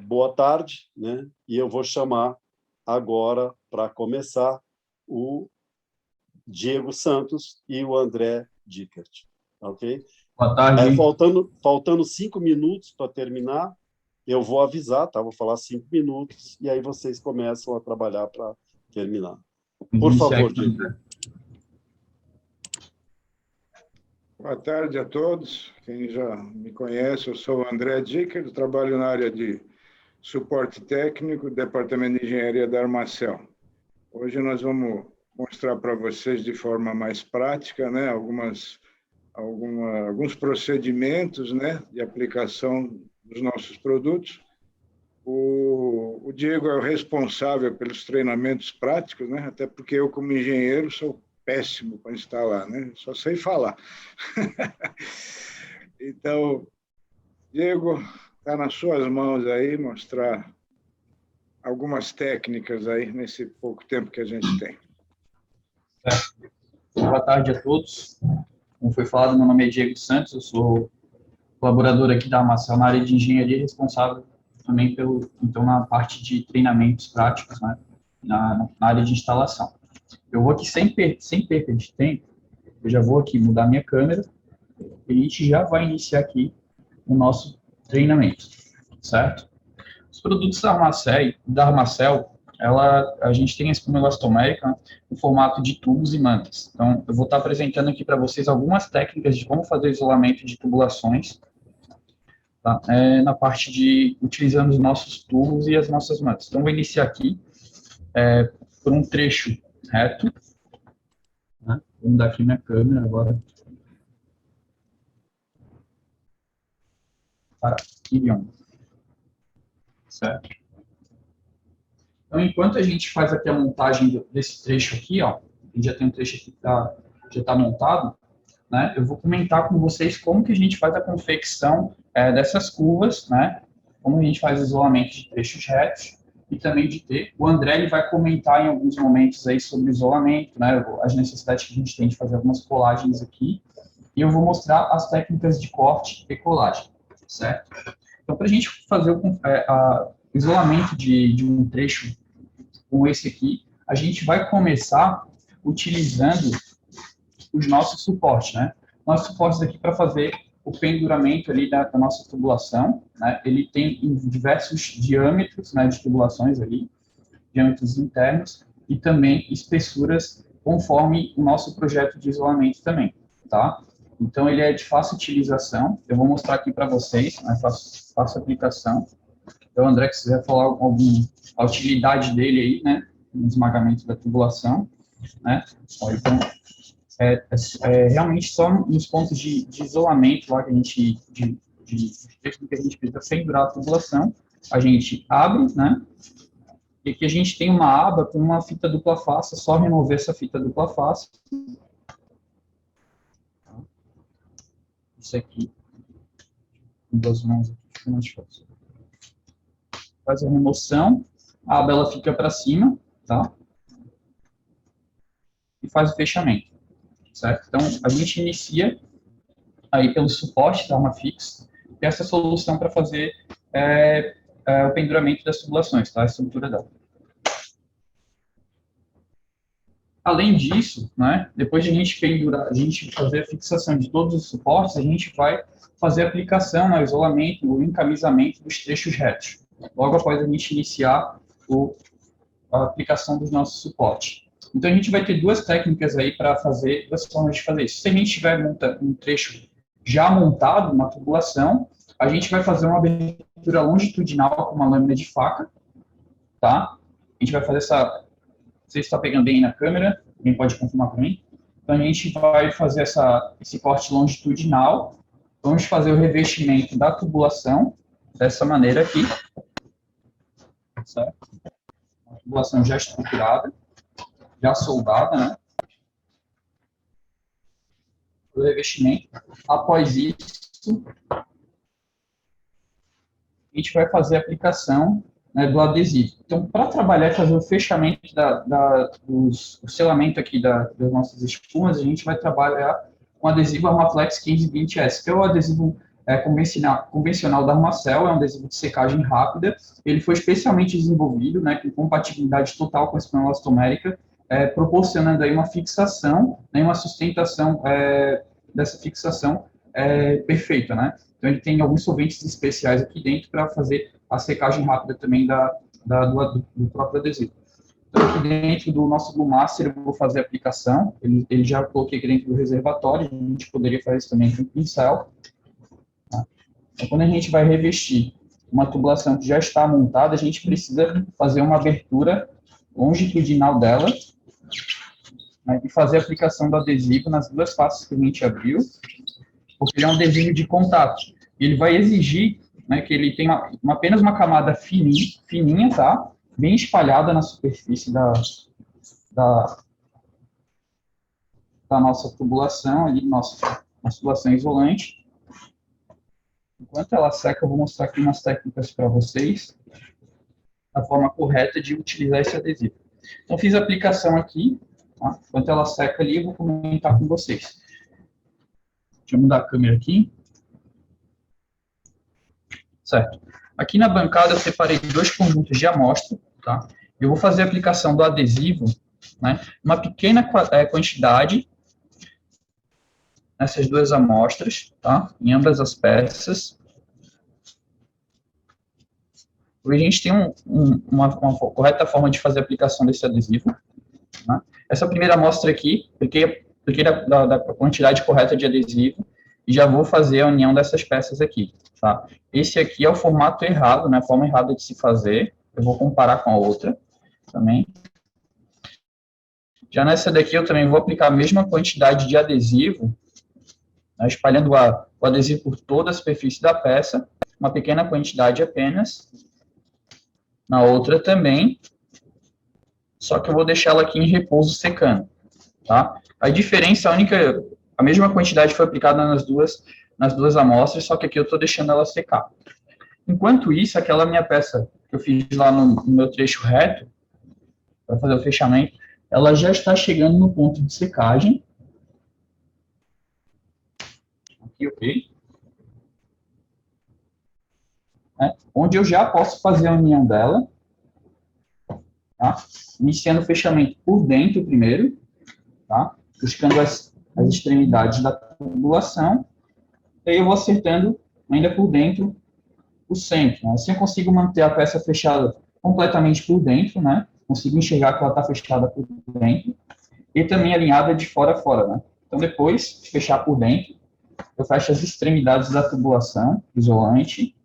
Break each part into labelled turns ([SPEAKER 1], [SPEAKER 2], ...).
[SPEAKER 1] boa tarde, né? E eu vou chamar agora, para começar, o Diego Santos e o André Dickert, ok?
[SPEAKER 2] Boa tarde.
[SPEAKER 1] Faltando 5 minutos para terminar, eu vou avisar, tá? Vou falar 5 minutos, e aí vocês começam a trabalhar para terminar. Por favor, Diego.
[SPEAKER 3] Boa tarde a todos. Quem já me conhece, eu sou o André Dickert, trabalho na área de suporte técnico, Departamento de Engenharia da Armacel. Hoje nós vamos mostrar para vocês de forma mais prática, né, alguns procedimentos, né, de aplicação dos nossos produtos. O Diego é o responsável pelos treinamentos práticos, né, até porque eu, como engenheiro, sou péssimo para instalar, né, só sei falar. Então, Diego, está nas suas mãos aí mostrar algumas técnicas aí nesse pouco tempo que a gente tem.
[SPEAKER 2] Boa tarde a todos. Como foi falado, meu nome é Diego Santos, eu sou colaborador aqui da Armacel na área de engenharia, responsável também na parte de treinamentos práticos, né, na área de instalação. Eu vou aqui sem perda de tempo, eu já vou aqui mudar minha câmera e a gente já vai iniciar aqui o nosso treinamento, certo? Os produtos da Armacel, a gente tem a espuma elástomérica no formato de tubos e mantas. Então, eu vou estar apresentando aqui para vocês algumas técnicas de como fazer isolamento de tubulações, tá? Na parte de utilizando os nossos tubos e as nossas mantas. Então, vou iniciar aqui por um trecho reto. Né? Vou mudar aqui minha câmera agora. Para Kirion. Certo? Então, enquanto a gente faz aqui a montagem desse trecho aqui, ó, a gente já tem um trecho aqui que já está montado, né? Eu vou comentar com vocês como que a gente faz a confecção dessas curvas, né? Como a gente faz o isolamento de trechos retos e também de T. O André ele vai comentar em alguns momentos aí sobre o isolamento, né? As necessidades que a gente tem de fazer algumas colagens aqui. E eu vou mostrar as técnicas de corte e colagem, certo? Então, para a gente fazer o isolamento de um trecho como esse aqui, a gente vai começar utilizando os nossos suportes, né? Nossos suportes aqui para fazer o penduramento ali da nossa tubulação, né? Ele tem diversos diâmetros, né, de tubulações ali, diâmetros internos e também espessuras conforme o nosso projeto de isolamento também, tá? Então, ele é de fácil utilização. Eu vou mostrar aqui para vocês, né, fácil aplicação. Então, André, se quiser falar a utilidade dele aí, né, no esmagamento da tubulação, né? Então, realmente só nos pontos de isolamento lá que a gente, que a gente precisa pendurar a tubulação, a gente abre, né? E aqui a gente tem uma aba com uma fita dupla face, é só remover essa fita dupla face. Isso aqui, com 2 mãos aqui, fica mais fácil. Faz a remoção, a aba ela fica para cima, tá? E faz o fechamento, certo? Então, a gente inicia aí pelo suporte da Armafix, que é essa solução para fazer o penduramento das tubulações, tá? A estrutura dela. Além disso, né, depois de a gente pendurar, a gente fazer a fixação de todos os suportes, a gente vai fazer a aplicação, né, o isolamento, o encamisamento dos trechos retos, logo após a gente iniciar a aplicação dos nossos suportes. Então, a gente vai ter 2 técnicas aí para fazer, 2 formas de fazer isso. Se a gente tiver um trecho já montado, uma tubulação, a gente vai fazer uma abertura longitudinal com uma lâmina de faca, tá? A gente vai fazer essa... Você está pegando bem aí na câmera? Alguém pode confirmar para mim? Então, a gente vai fazer esse corte longitudinal. Vamos fazer o revestimento da tubulação dessa maneira aqui. Certo? A tubulação já estruturada, já soldada, né? O revestimento. Após isso, a gente vai fazer a aplicação, né, do adesivo. Então, para trabalhar e fazer o fechamento o selamento aqui das nossas espumas, a gente vai trabalhar com adesivo Armaflex 1520S, que é o adesivo convencional da Armacell, é um adesivo de secagem rápida. Ele foi especialmente desenvolvido, né, com compatibilidade total com a espuma elastomérica, proporcionando aí uma fixação, né, uma sustentação dessa fixação perfeita, né? Então, ele tem alguns solventes especiais aqui dentro para fazer a secagem rápida também do próprio adesivo. Então, aqui dentro do nosso Glue Master, eu vou fazer a aplicação. Ele já coloquei aqui dentro do reservatório, a gente poderia fazer isso também com o pincel. Tá? Então, quando a gente vai revestir uma tubulação que já está montada, a gente precisa fazer uma abertura longitudinal dela, né, e fazer a aplicação do adesivo nas duas faces que a gente abriu, porque ele é um adesivo de contato. Ele vai exigir, né, que ele tenha apenas uma camada fininha, tá? Bem espalhada na superfície da nossa tubulação, ali, nossa tubulação isolante. Enquanto ela seca, eu vou mostrar aqui umas técnicas para vocês, a forma correta de utilizar esse adesivo. Então, fiz a aplicação aqui, tá? Enquanto ela seca ali, eu vou comentar com vocês. Deixa eu mudar a câmera aqui. Certo. Aqui na bancada eu separei 2 conjuntos de amostra, tá? Eu vou fazer a aplicação do adesivo, né? Uma pequena quantidade nessas 2 amostras, tá? Em ambas as peças. A gente tem uma correta forma de fazer a aplicação desse adesivo. Tá? Essa primeira amostra aqui, apliquei da quantidade correta de adesivo e já vou fazer a união dessas peças aqui. Tá? Esse aqui é o formato errado, né? A forma errada de se fazer. Eu vou comparar com a outra também. Já nessa daqui eu também vou aplicar a mesma quantidade de adesivo, né? Espalhando o adesivo por toda a superfície da peça, uma pequena quantidade apenas. Na outra também, só que eu vou deixar ela aqui em repouso secando, tá? A diferença única, a mesma quantidade foi aplicada nas duas amostras, só que aqui eu estou deixando ela secar. Enquanto isso, aquela minha peça que eu fiz lá no meu trecho reto, para fazer o fechamento, ela já está chegando no ponto de secagem. Aqui, ok. Onde eu já posso fazer a união dela, tá? Iniciando o fechamento por dentro primeiro, tá? Buscando as extremidades da tubulação, e aí eu vou acertando ainda por dentro o centro, né? Assim eu consigo manter a peça fechada completamente por dentro, né? Consigo enxergar que ela está fechada por dentro, e também alinhada de fora a fora, né? Então, depois de fechar por dentro, eu fecho as extremidades da tubulação isolante,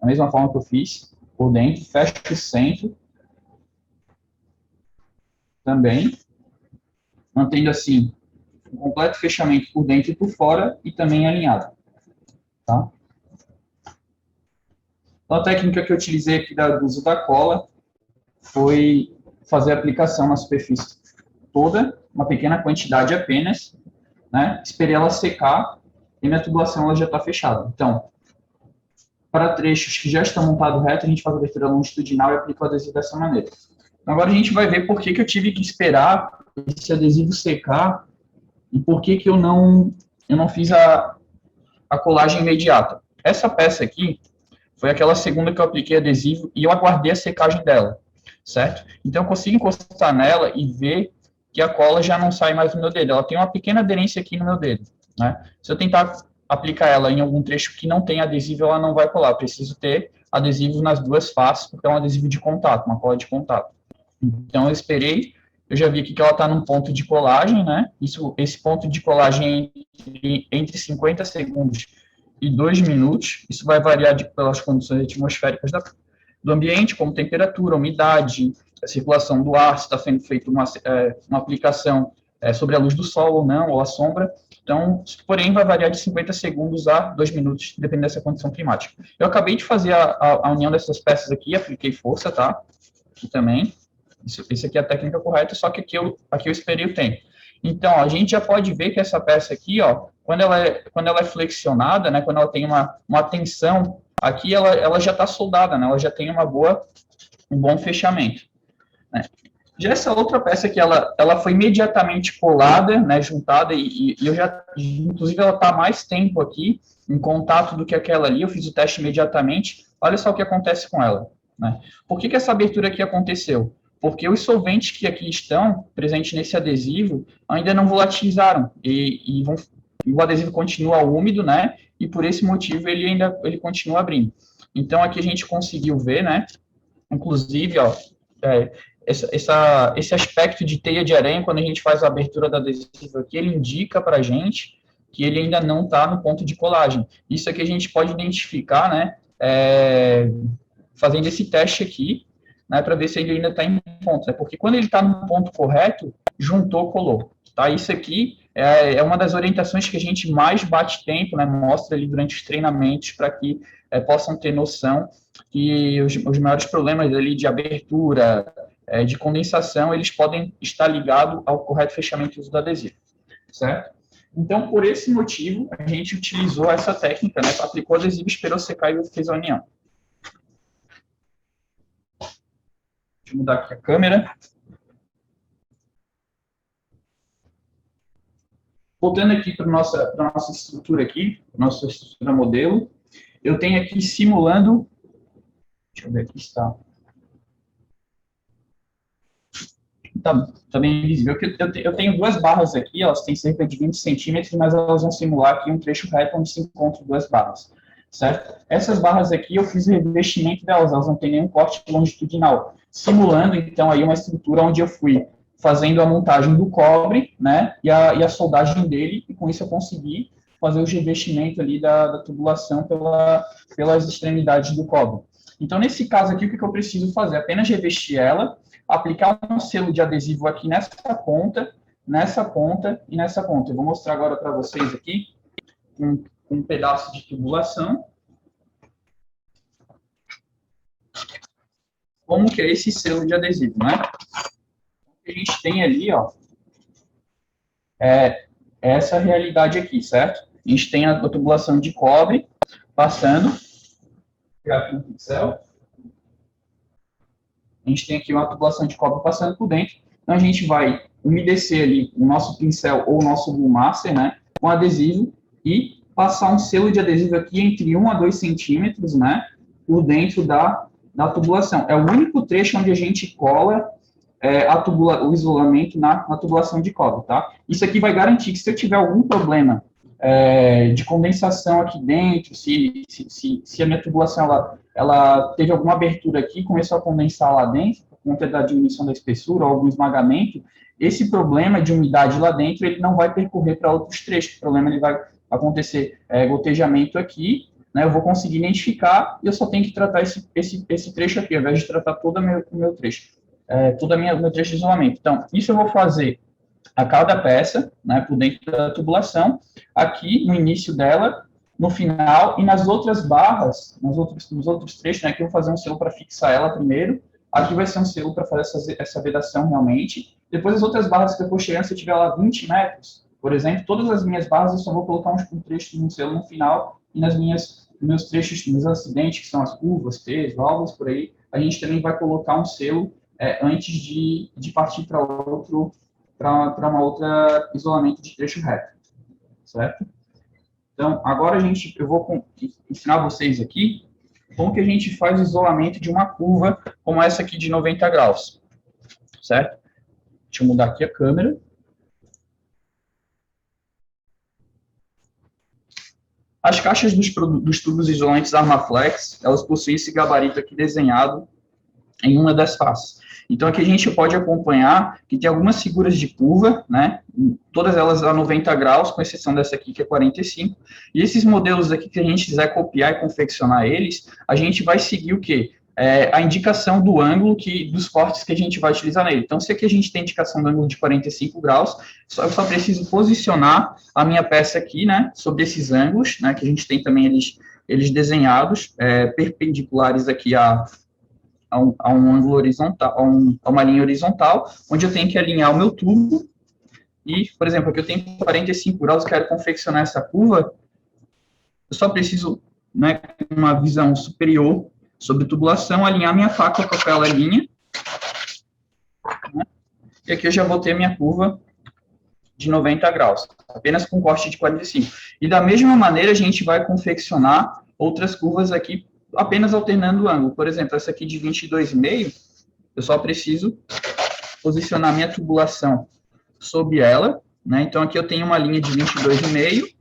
[SPEAKER 2] da mesma forma que eu fiz, por dentro, fecho o centro, também, mantendo assim, um completo fechamento por dentro e por fora, e também alinhado, tá? Então, a técnica que eu utilizei aqui do uso da cola foi fazer a aplicação na superfície toda, uma pequena quantidade apenas, né? Esperei ela secar, e minha tubulação ela já está fechada. Então, para trechos que já estão montados reto, a gente faz a abertura longitudinal e aplica o adesivo dessa maneira. Então, agora a gente vai ver por que eu tive que esperar esse adesivo secar e por que eu não fiz a colagem imediata. Essa peça aqui foi aquela segunda que eu apliquei adesivo e eu aguardei a secagem dela, certo? Então, eu consigo encostar nela e ver que a cola já não sai mais do meu dedo. Ela tem uma pequena aderência aqui no meu dedo, né? Se eu tentar aplicar ela em algum trecho que não tem adesivo, ela não vai colar. Eu preciso ter adesivo nas duas faces, porque é um adesivo de contato, uma cola de contato. Então, eu esperei, eu já vi aqui que ela está num ponto de colagem, né? Esse ponto de colagem entre 50 segundos e 2 minutos. Isso vai variar pelas condições atmosféricas do ambiente, como temperatura, umidade, a circulação do ar, se está sendo feita uma aplicação sobre a luz do sol ou não, ou a sombra. Então, porém, vai variar de 50 segundos a 2 minutos, dependendo dessa condição climática. Eu acabei de fazer a união dessas peças aqui, apliquei força, tá? Aqui também. Isso aqui é a técnica correta, só que aqui eu esperei o tempo. Então, a gente já pode ver que essa peça aqui, ó, quando ela é flexionada, né, quando ela tem uma tensão, aqui ela já está soldada, né, ela já tem um bom fechamento. Né. Já essa outra peça aqui, ela foi imediatamente colada, né, juntada, e eu já, inclusive, ela está há mais tempo aqui, um contato do que aquela ali, eu fiz o teste imediatamente, olha só o que acontece com ela, né? Por que essa abertura aqui aconteceu? Porque os solventes que aqui estão presentes nesse adesivo ainda não volatilizaram e o adesivo continua úmido, né? E por esse motivo ele continua abrindo. Então aqui a gente conseguiu ver, né? Inclusive, ó, esse aspecto de teia de aranha, quando a gente faz a abertura do adesivo aqui, ele indica para a gente que ele ainda não está no ponto de colagem. Isso aqui a gente pode identificar, né? Fazendo esse teste aqui, né, para ver se ele ainda está em ponto, né? Porque quando ele está no ponto correto, juntou, colou, tá? Isso aqui é uma das orientações que a gente mais bate tempo, né? Mostra ali durante os treinamentos para que possam ter noção que os maiores problemas ali de abertura, de condensação, eles podem estar ligados ao correto fechamento do adesivo, certo? Então, por esse motivo, a gente utilizou essa técnica, né? Aplicou o adesivo, esperou secar e fez a união. Deixa eu mudar aqui a câmera. Voltando aqui para a nossa estrutura aqui, nossa estrutura modelo, eu tenho aqui simulando, deixa eu ver aqui está. Tá bem visível. Eu tenho duas barras aqui, elas têm cerca de 20 centímetros, mas elas vão simular aqui um trecho reto onde se encontram duas barras, certo? Essas barras aqui, eu fiz o revestimento delas, elas não têm nenhum corte longitudinal, simulando, então, aí uma estrutura onde eu fui fazendo a montagem do cobre, né, e a soldagem dele, e com isso eu consegui fazer o revestimento ali da tubulação pelas extremidades do cobre. Então, nesse caso aqui, o que eu preciso fazer? Apenas revestir ela, aplicar um selo de adesivo aqui nessa ponta e nessa ponta. Eu vou mostrar agora para vocês aqui um pedaço de tubulação. Como que é esse selo de adesivo, né? O que a gente tem ali, ó, é essa realidade aqui, certo? A gente tem a tubulação de cobre passando, vou pegar aqui um pincel. A gente tem aqui uma tubulação de cobre passando por dentro. Então, a gente vai umedecer ali o nosso pincel ou o nosso Glue Master, né, com adesivo e passar um selo de adesivo aqui entre 1 a 2 centímetros, né, por dentro da tubulação. É o único trecho onde a gente cola o isolamento na tubulação de cobre, tá? Isso aqui vai garantir que se eu tiver algum problema de condensação aqui dentro, se a minha tubulação ela teve alguma abertura aqui, começou a condensar lá dentro, por conta da diminuição da espessura ou algum esmagamento, esse problema de umidade lá dentro, ele não vai percorrer para outros trechos. O problema ele vai acontecer gotejamento aqui, né, eu vou conseguir identificar e eu só tenho que tratar esse trecho aqui, ao invés de tratar todo o meu trecho, todo o meu trecho de isolamento. Então, isso eu vou fazer a cada peça, né, por dentro da tubulação, aqui no início dela, no final, e nas outras barras, nos outros trechos, né, aqui eu vou fazer um selo para fixar ela primeiro, aqui vai ser um selo para fazer essa vedação realmente, depois as outras barras que eu for chegando, se eu tiver lá 20 metros, por exemplo, todas as minhas barras eu só vou colocar um trecho de um selo no final, e meus trechos, meus acidentes, que são as curvas, T's, válvulas, por aí, a gente também vai colocar um selo antes de partir para uma outra isolamento de trecho reto, certo? Então, agora eu vou ensinar vocês aqui como que a gente faz o isolamento de uma curva como essa aqui de 90 graus, certo? Deixa eu mudar aqui a câmera. As caixas dos tubos isolantes Armaflex, elas possuem esse gabarito aqui desenhado em uma das faces. Então, aqui a gente pode acompanhar que tem algumas figuras de curva, né? Todas elas a 90 graus, com exceção dessa aqui, que é 45. E esses modelos aqui que a gente quiser copiar e confeccionar eles, a gente vai seguir o quê? A indicação do ângulo dos cortes que a gente vai utilizar nele. Então, se aqui a gente tem indicação do ângulo de 45 graus, eu só preciso posicionar a minha peça aqui, né? Sobre esses ângulos, né? Que a gente tem também eles desenhados, perpendiculares aqui a um ângulo horizontal, a uma linha horizontal, onde eu tenho que alinhar o meu tubo, e, por exemplo, aqui eu tenho 45 graus, quero confeccionar essa curva, eu só preciso, né, com uma visão superior sobre tubulação, alinhar minha faca com aquela linha, né, e aqui eu já vou ter minha curva de 90 graus, apenas com corte de 45. E da mesma maneira, a gente vai confeccionar outras curvas aqui, apenas alternando o ângulo. Por exemplo, essa aqui de 22,5, eu só preciso posicionar minha tubulação sob ela, né? Então, aqui eu tenho uma linha de 22,5,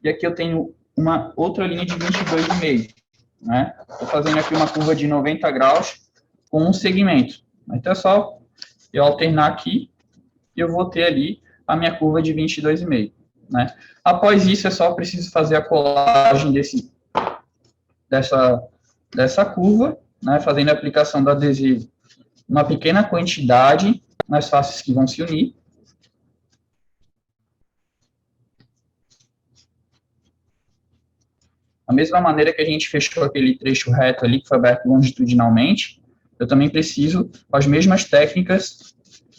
[SPEAKER 2] e aqui eu tenho uma outra linha de 22,5, né? Estou fazendo aqui uma curva de 90 graus com um segmento. Então, é só eu alternar aqui, e eu vou ter ali a minha curva de 22,5, né? Após isso, é só preciso fazer a colagem dessa curva, né? Fazendo a aplicação do adesivo, uma pequena quantidade nas faces que vão se unir. Da mesma maneira que a gente fechou aquele trecho reto ali, que foi aberto longitudinalmente, eu também preciso, com as mesmas técnicas,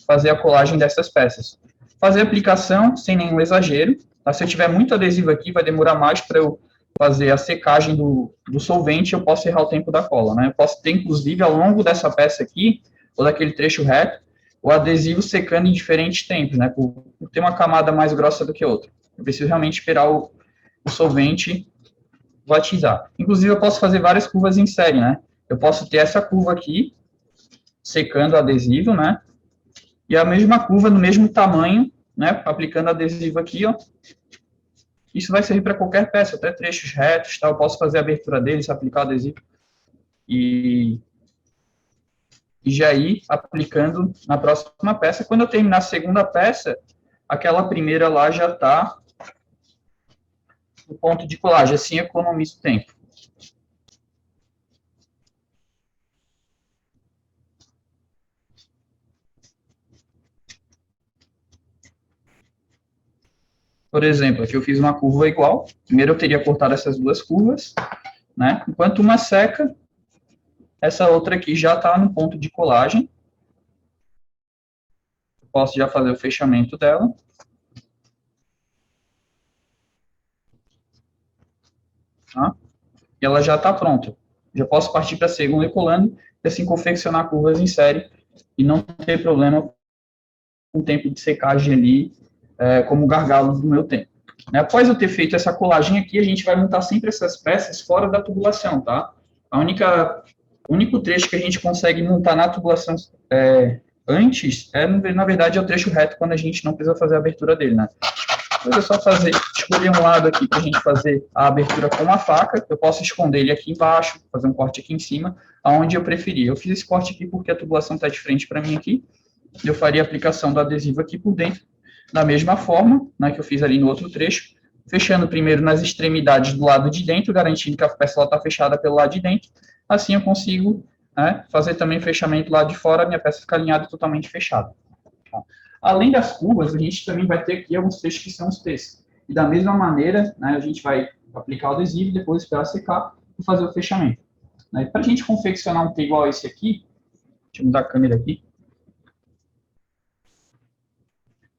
[SPEAKER 2] fazer a colagem dessas peças. Fazer a aplicação sem nenhum exagero. Tá? Se eu tiver muito adesivo aqui, vai demorar mais para eu fazer a secagem do solvente, eu posso errar o tempo da cola. Né? Eu posso ter, inclusive, ao longo dessa peça aqui, ou daquele trecho reto, o adesivo secando em diferentes tempos, né? por ter uma camada mais grossa do que outra. Eu preciso realmente esperar o solvente vatizar. Inclusive, eu posso fazer várias curvas em série, né? Eu posso ter essa curva aqui, secando o adesivo, né? E a mesma curva no mesmo tamanho, né? Aplicando adesivo aqui, ó. Isso vai servir para qualquer peça, até trechos retos, tá? Eu posso fazer a abertura deles, aplicar adesivo e já ir aplicando na próxima peça. Quando eu terminar a segunda peça, aquela primeira lá já está no ponto de colagem, assim economizo tempo. Por exemplo, aqui eu fiz uma curva igual. Primeiro eu teria cortado essas duas curvas, né? Enquanto uma seca, essa outra aqui já está no ponto de colagem. Eu posso já fazer o fechamento dela. Tá? E ela já está pronta. Já posso partir para a segunda e colando, e assim confeccionar curvas em série e não ter problema com o tempo de secagem ali, como gargalo do meu tempo. Após eu ter feito essa colagem aqui, a gente vai montar sempre essas peças fora da tubulação, tá? O único trecho que a gente consegue montar na tubulação antes, na verdade, é o trecho reto, quando a gente não precisa fazer a abertura dele, né? Então, é só escolher um lado aqui para a gente fazer a abertura com uma faca. Eu posso esconder ele aqui embaixo, fazer um corte aqui em cima, aonde eu preferir. Eu fiz esse corte aqui porque a tubulação está de frente para mim aqui. Eu faria a aplicação do adesivo aqui por dentro, da mesma forma, né, que eu fiz ali no outro trecho, fechando primeiro nas extremidades do lado de dentro, garantindo que a peça está fechada pelo lado de dentro. Assim eu consigo, né, fazer também fechamento lá de fora, minha peça fica alinhada e totalmente fechada. Tá? Além das curvas, a gente também vai ter aqui alguns trechos que são os T's. E da mesma maneira, né, a gente vai aplicar o adesivo, depois esperar secar e fazer o fechamento. Né? Para a gente confeccionar um T igual a esse aqui, deixa eu mudar a câmera aqui.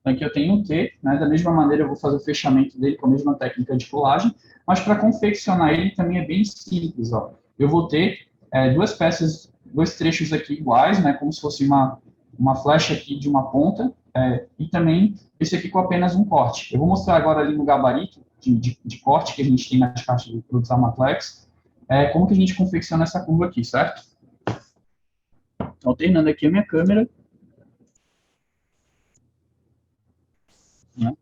[SPEAKER 2] Aqui eu tenho um T, né? Da mesma maneira eu vou fazer o fechamento dele com a mesma técnica de colagem, mas para confeccionar ele também é bem simples, ó. Eu vou ter duas peças, dois trechos aqui iguais, né? Como se fosse uma flecha aqui de uma ponta, e também esse aqui com apenas um corte. Eu vou mostrar agora ali no gabarito de corte que a gente tem nas caixas de produtos Armaplex, como que a gente confecciona essa curva aqui, certo? Alternando aqui a minha câmera. Né?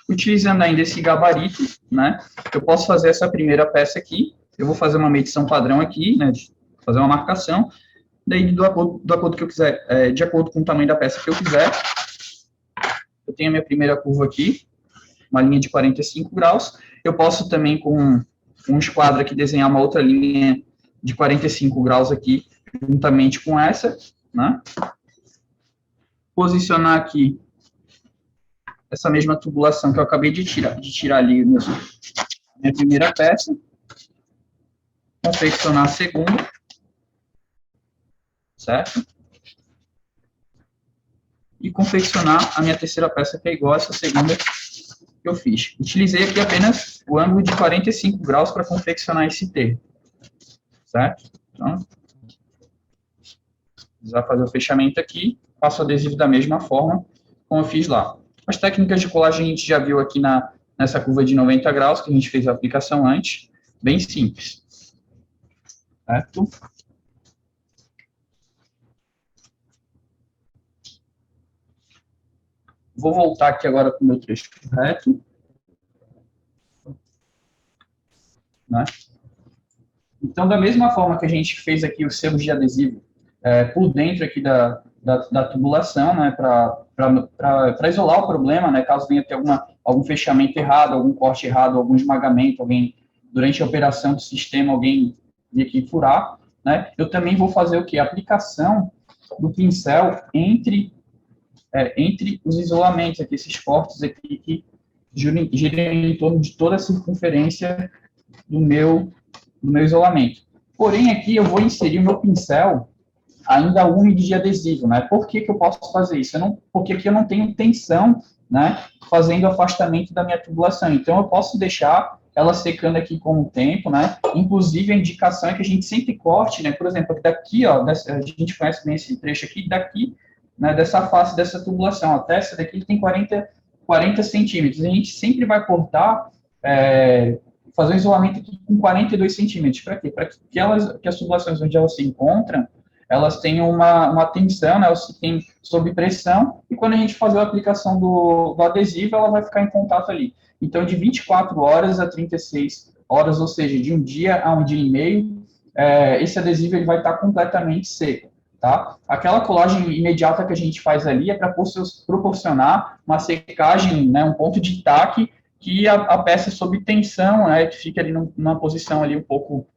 [SPEAKER 2] Utilizando ainda esse gabarito, né, eu posso fazer essa primeira peça aqui, eu vou fazer uma medição padrão aqui, né, fazer uma marcação, daí do acordo que eu quiser, de acordo com o tamanho da peça que eu quiser, eu tenho a minha primeira curva aqui, uma linha de 45 graus, eu posso também com um esquadro aqui desenhar uma outra linha de 45 graus aqui, juntamente com essa, né, posicionar aqui essa mesma tubulação que eu acabei de tirar ali minha primeira peça, confeccionar a segunda, certo? E confeccionar a minha terceira peça, que é igual a essa segunda que eu fiz. Utilizei aqui apenas o ângulo de 45 graus para confeccionar esse T, certo? Então, vai fazer o fechamento aqui, passo o adesivo da mesma forma como eu fiz lá. As técnicas de colagem a gente já viu aqui nessa curva de 90 graus, que a gente fez a aplicação antes, bem simples. Certo? Vou voltar aqui agora para o meu trecho reto. Né? Então, da mesma forma que a gente fez aqui os selos de adesivo por dentro aqui da tubulação, né, para isolar o problema, né, caso venha ter algum fechamento errado, algum corte errado, algum esmagamento, durante a operação do sistema, alguém vir aqui furar, né, eu também vou fazer o quê? A aplicação do pincel entre os isolamentos, aqui, esses cortes aqui que giram em torno de toda a circunferência do meu isolamento. Porém, aqui eu vou inserir o meu pincel ainda úmido de adesivo, né? Por que eu posso fazer isso? Porque aqui eu não tenho tensão, né? Fazendo o afastamento da minha tubulação. Então, eu posso deixar ela secando aqui com o tempo, né? Inclusive, a indicação é que a gente sempre corte, né? Por exemplo, daqui, ó, a gente conhece bem esse trecho aqui, daqui, né? Dessa face dessa tubulação até essa daqui tem 40 centímetros. A gente sempre vai cortar, fazer um isolamento aqui com 42 centímetros. Para quê? Para que as tubulações onde elas se encontram, elas têm uma tensão, né, elas têm sob pressão, e quando a gente fazer a aplicação do adesivo, ela vai ficar em contato ali. Então, de 24 horas a 36 horas, ou seja, de um dia a um dia e meio, esse adesivo ele vai estar completamente seco. Tá? Aquela colagem imediata que a gente faz ali é para proporcionar uma secagem, né, um ponto de taque, que a peça sob tensão, né, que fica ali numa posição ali um pouco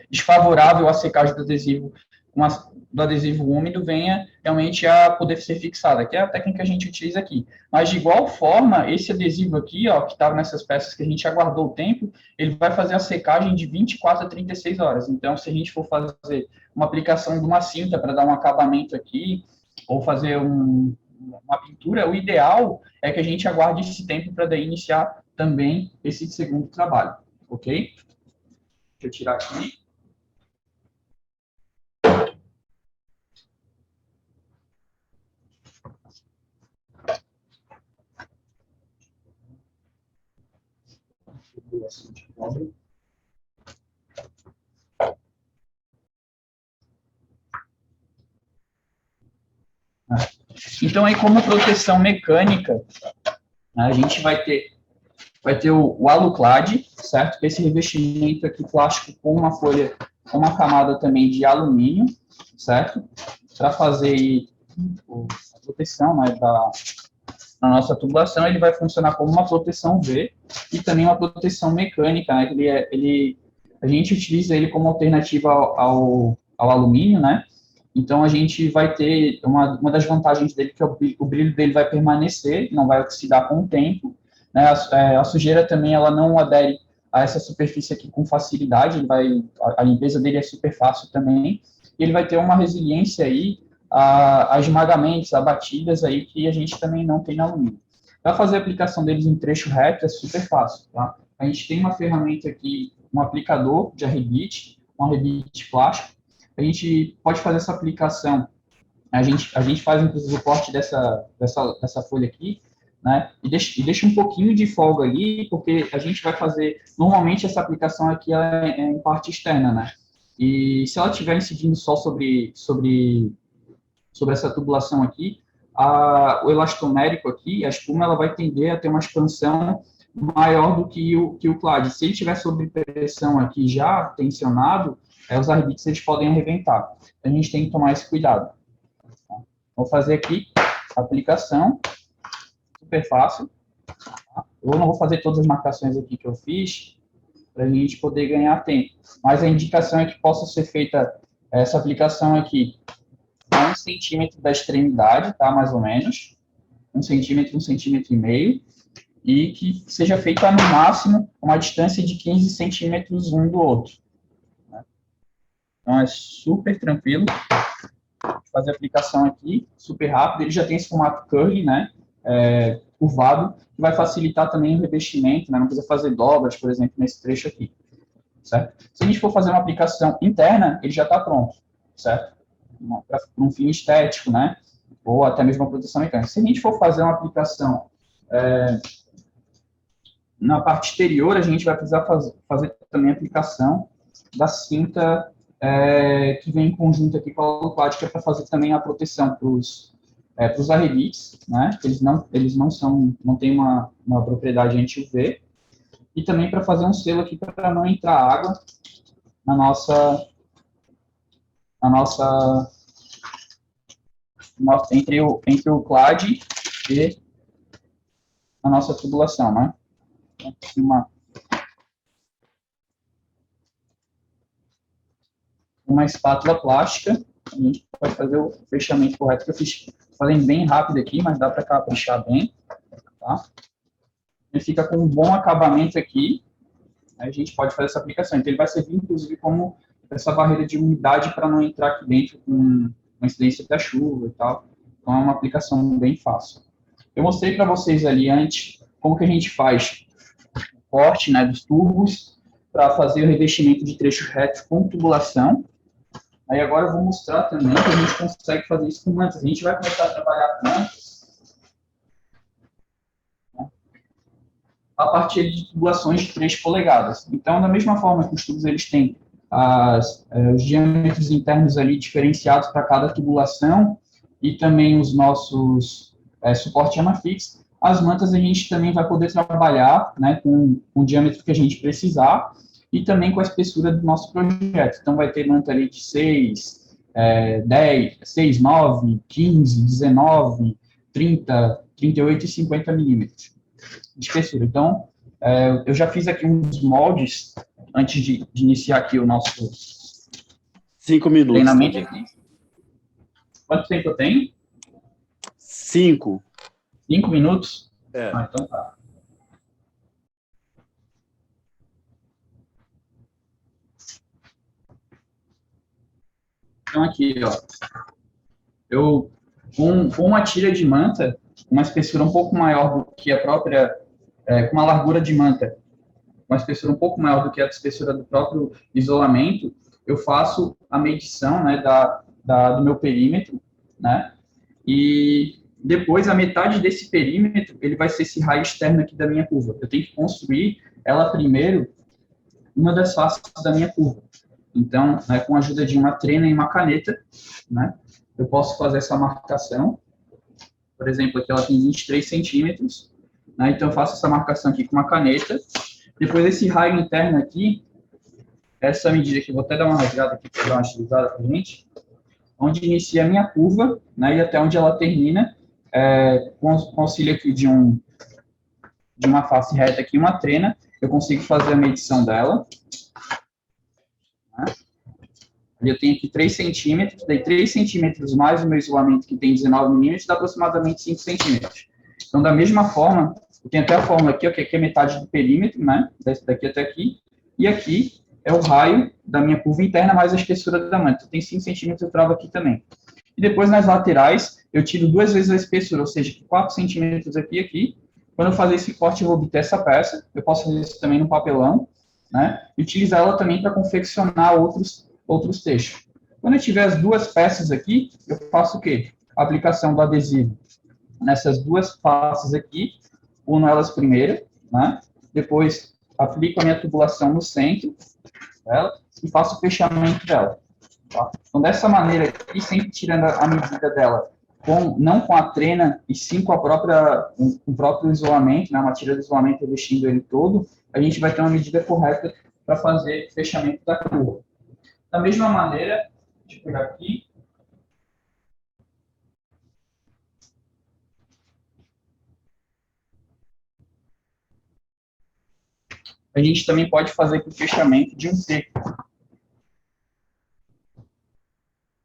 [SPEAKER 2] desfavorável à secagem do adesivo úmido, venha realmente a poder ser fixada, que é a técnica que a gente utiliza aqui. Mas, de igual forma, esse adesivo aqui, ó, que estava nessas peças que a gente aguardou o tempo, ele vai fazer a secagem de 24 a 36 horas. Então, se a gente for fazer uma aplicação de uma cinta para dar um acabamento aqui, ou fazer uma pintura, o ideal é que a gente aguarde esse tempo para daí iniciar também esse segundo trabalho, ok? Deixa eu tirar aqui. Então, aí, como proteção mecânica, a gente vai ter o aluclad, certo? Esse revestimento aqui plástico com uma folha, com uma camada também de alumínio, certo? Para fazer a proteção, né, da nossa tubulação, ele vai funcionar como uma proteção V e também uma proteção mecânica, né? A gente utiliza ele como alternativa ao alumínio, né? Então, a gente vai ter uma das vantagens dele, que o brilho dele vai permanecer, não vai oxidar com o tempo, né? A sujeira também, ela não adere a essa superfície aqui com facilidade, a limpeza dele é super fácil também, e ele vai ter uma resiliência aí a esmagamentos, a batidas aí, que a gente também não tem no alumínio. Para fazer a aplicação deles em trecho reto é super fácil, tá? A gente tem uma ferramenta aqui, um aplicador de rebite, um rebite plástico. A gente pode fazer essa aplicação, a gente faz inclusive o corte dessa folha aqui, né, e deixa um pouquinho de folga ali, porque a gente vai fazer, normalmente essa aplicação aqui ela é em parte externa, né, e se ela estiver incidindo só sobre essa tubulação aqui, o elastomérico aqui, a espuma, ela vai tender a ter uma expansão maior do que o clad. Se ele estiver sob pressão aqui já tensionado, os arrebites eles podem arrebentar. A gente tem que tomar esse cuidado. Vou fazer aqui a aplicação, super fácil. Eu não vou fazer todas as marcações aqui que eu fiz, para a gente poder ganhar tempo. Mas a indicação é que possa ser feita essa aplicação aqui a 1 centímetro da extremidade, tá? Mais ou menos. 1 centímetro, 1,5 centímetros, e que seja feita no máximo uma distância de 15 centímetros um do outro. Então, é super tranquilo. Vou fazer a aplicação aqui, super rápido. Ele já tem esse formato curly, né? Curvado, que vai facilitar também o revestimento, né? Não precisa fazer dobras, por exemplo, nesse trecho aqui, certo? Se a gente for fazer uma aplicação interna, ele já está pronto, certo? Para um fim estético, né? ou até mesmo a proteção mecânica. Se a gente for fazer uma aplicação na parte exterior, a gente vai precisar fazer também a aplicação da cinta que vem em conjunto aqui com a aluclade, que é para fazer também a proteção para os arrelites, né? Eles não têm uma propriedade anti-UV, e também para fazer um selo aqui para não entrar água entre o clade e a nossa tubulação, né? Uma espátula plástica, a gente pode fazer o fechamento correto, que eu fiz fazendo bem rápido aqui, mas dá para caprichar bem, tá? Ele fica com um bom acabamento aqui, a gente pode fazer essa aplicação. Então, ele vai servir, inclusive, como essa barreira de umidade para não entrar aqui dentro com uma incidência da chuva e tal. Então, é uma aplicação bem fácil. Eu mostrei para vocês ali antes como que a gente faz o corte, né, dos tubos para fazer o revestimento de trechos retos com tubulação. Aí agora eu vou mostrar também que a gente consegue fazer isso com mantas. A gente vai começar a trabalhar com mantas, né, a partir de tubulações de 3 polegadas. Então, da mesma forma que os tubos eles têm os diâmetros internos ali diferenciados para cada tubulação e também os nossos suporte AMAFIX, as mantas a gente também vai poder trabalhar, né, com o diâmetro que a gente precisar e também com a espessura do nosso projeto. Então, vai ter manta ali de 6, 10, 6, 9, 15, 19, 30, 38 e 50 milímetros de espessura. Então, eu já fiz aqui uns moldes antes de iniciar aqui o nosso
[SPEAKER 1] 5 minutos.
[SPEAKER 2] Treinamento aqui. Quanto tempo eu tenho?
[SPEAKER 1] 5.
[SPEAKER 2] 5 minutos?
[SPEAKER 1] É.
[SPEAKER 2] Então tá. Então aqui, ó. Eu, com uma tira de manta, uma espessura um pouco maior do que a própria, com uma largura de manta, uma espessura um pouco maior do que a espessura do próprio isolamento, eu faço a medição, né, do meu perímetro, né, e depois a metade desse perímetro, ele vai ser esse raio externo aqui da minha curva. Eu tenho que construir ela primeiro, uma das faces da minha curva. Então, né, com a ajuda de uma trena e uma caneta, né, eu posso fazer essa marcação. Por exemplo, aqui ela tem 23 centímetros, né, então eu faço essa marcação aqui com uma caneta. Depois esse raio interno aqui, essa medida aqui, vou até dar uma rasgada aqui para dar uma estilizada para a gente, onde inicia a minha curva, né, e até onde ela termina, com auxílio aqui de uma face reta aqui, uma trena, eu consigo fazer a medição dela. Né? Eu tenho aqui 3 centímetros, daí 3 centímetros mais o meu isolamento, que tem 19 milímetros, dá aproximadamente 5 centímetros. Então, da mesma forma, eu tenho até a fórmula aqui, ó, que aqui é metade do perímetro, né, daqui até aqui, e aqui é o raio da minha curva interna mais a espessura da manta. Tem 5 centímetros, eu travo aqui também. E depois, nas laterais, eu tiro 2 vezes a espessura, ou seja, 4 centímetros aqui e aqui. Quando eu fazer esse corte, eu vou obter essa peça. Eu posso fazer isso também no papelão, né? E utilizar ela também para confeccionar outros textos. Quando eu tiver as 2 peças aqui, eu faço o quê? A aplicação do adesivo nessas 2 faces aqui, uno elas primeiro, né? Depois aplico a minha tubulação no centro dela e faço o fechamento dela. Tá? Então, dessa maneira aqui, sempre tirando a medida dela, não com a trena, e sim com o próprio isolamento, né, uma tira de isolamento revestindo ele todo, a gente vai ter uma medida correta para fazer o fechamento da curva. Da mesma maneira, deixa eu pegar aqui. A gente também pode fazer com o fechamento de um T.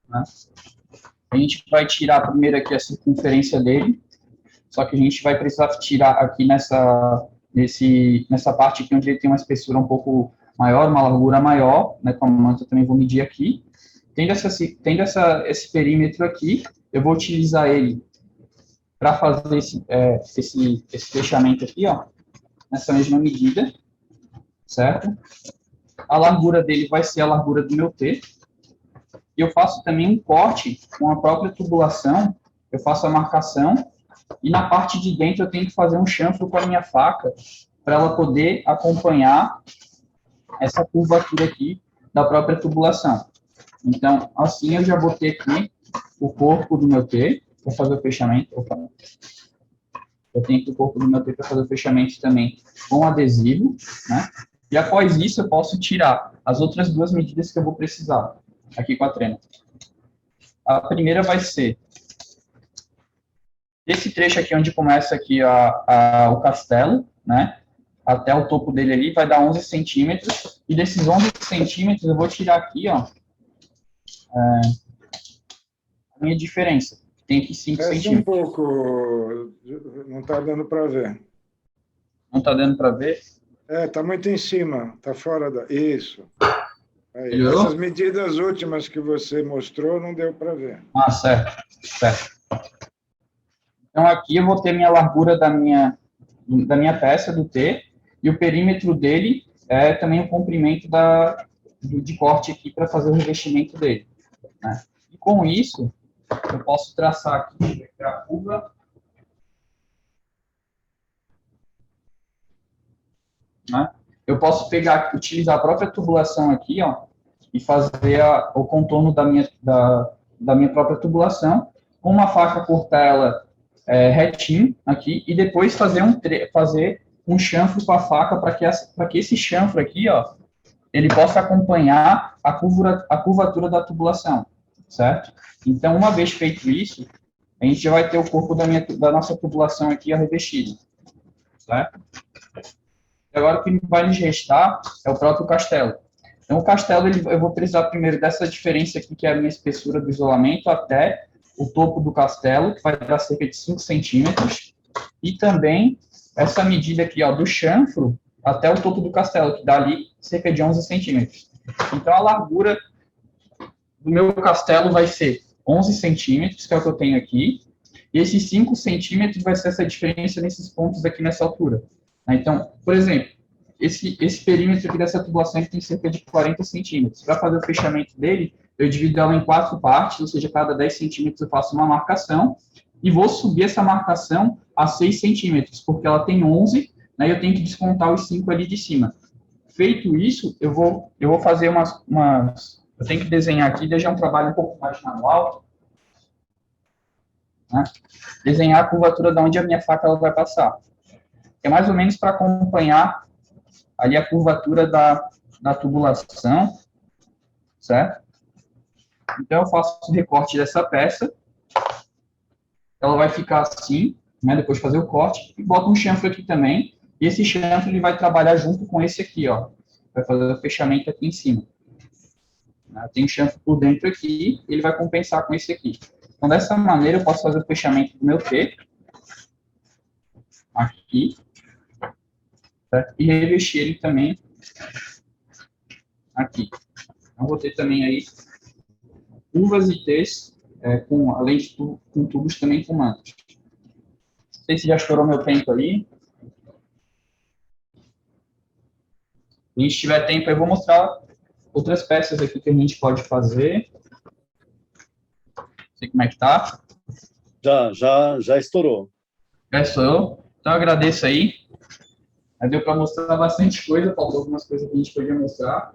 [SPEAKER 2] Né? A gente vai tirar primeiro aqui a circunferência dele, só que a gente vai precisar tirar aqui nessa parte aqui onde ele tem uma espessura um pouco maior, uma largura maior, né, com a manta eu também vou medir aqui. Tendo esse perímetro aqui, eu vou utilizar ele para fazer esse fechamento aqui, ó, nessa mesma medida, certo? A largura dele vai ser a largura do meu T. E eu faço também um corte com a própria tubulação eu faço a marcação, e na parte de dentro eu tenho que fazer um chanfro com a minha faca, para ela poder acompanhar essa curvatura aqui da própria tubulação. Então, assim eu já botei aqui o corpo do meu T, para fazer o fechamento. Opa. Eu tenho aqui o corpo do meu T para fazer o fechamento também com adesivo, né? E após isso eu posso tirar as outras duas medidas que eu vou precisar aqui com a trena. A primeira vai ser esse trecho aqui onde começa aqui o castelo, né? Até o topo dele ali vai dar 11 centímetros. E desses 11 centímetros eu vou tirar aqui, ó, a minha diferença. Tem aqui 5 centímetros.
[SPEAKER 3] Um pouco, não está dando para ver.
[SPEAKER 2] Não está dando para ver?
[SPEAKER 3] Está muito em cima, está fora da... Isso. Aí,
[SPEAKER 2] Melhorou?
[SPEAKER 3] essas medidas últimas que você mostrou não deu para ver.
[SPEAKER 2] Ah, certo. Então, aqui eu vou ter minha largura da minha peça, do T, e o perímetro dele é também o comprimento de corte aqui para fazer o revestimento dele, né? E com isso, eu posso traçar aqui a curva, né? Eu posso utilizar a própria tubulação aqui, ó, e fazer o contorno da minha própria tubulação, com uma faca cortar ela retinho aqui, e depois fazer um chanfro com a faca para que esse chanfro aqui, ó, ele possa acompanhar a curvatura da tubulação, certo? Então, uma vez feito isso, a gente já vai ter o corpo da nossa tubulação aqui revestido, certo? E agora o que vai nos restar é o próprio castelo. Então, o castelo, eu vou precisar primeiro dessa diferença aqui, que é a minha espessura do isolamento, até o topo do castelo, que vai dar cerca de 5 centímetros, e também essa medida aqui, ó, do chanfro até o topo do castelo, que dá ali cerca de 11 centímetros. Então, a largura do meu castelo vai ser 11 centímetros, que é o que eu tenho aqui, e esses 5 centímetros vai ser essa diferença nesses pontos aqui nessa altura. Então, por exemplo, esse perímetro aqui dessa tubulação tem cerca de 40 centímetros. Para fazer o fechamento dele, eu divido ela em 4 partes, ou seja, cada 10 centímetros eu faço uma marcação, e vou subir essa marcação a 6 centímetros, porque ela tem 11, né, e eu tenho que descontar os 5 ali de cima. Feito isso, eu vou fazer eu tenho que desenhar aqui, deixar um trabalho um pouco mais manual, né, desenhar a curvatura de onde a minha faca ela vai passar. É mais ou menos para acompanhar ali a curvatura da tubulação, certo? Então, eu faço o recorte dessa peça, ela vai ficar assim, né, depois de fazer o corte, e boto um chanfro aqui também, e esse chanfro ele vai trabalhar junto com esse aqui, ó, vai fazer o fechamento aqui em cima. Tem um chanfro por dentro aqui, ele vai compensar com esse aqui. Então, dessa maneira, eu posso fazer o fechamento do meu T, aqui, certo? E revestir ele também aqui. Então, vou ter também aí curvas e T's, além de com tubos também com mantos. Não sei se já estourou meu tempo aí. Se tiver tempo, eu vou mostrar outras peças aqui que a gente pode fazer. Não sei como é que tá.
[SPEAKER 1] Já estourou.
[SPEAKER 2] Já estourou. Então, eu agradeço aí. Deu para mostrar bastante coisa, faltou algumas coisas que a gente podia mostrar.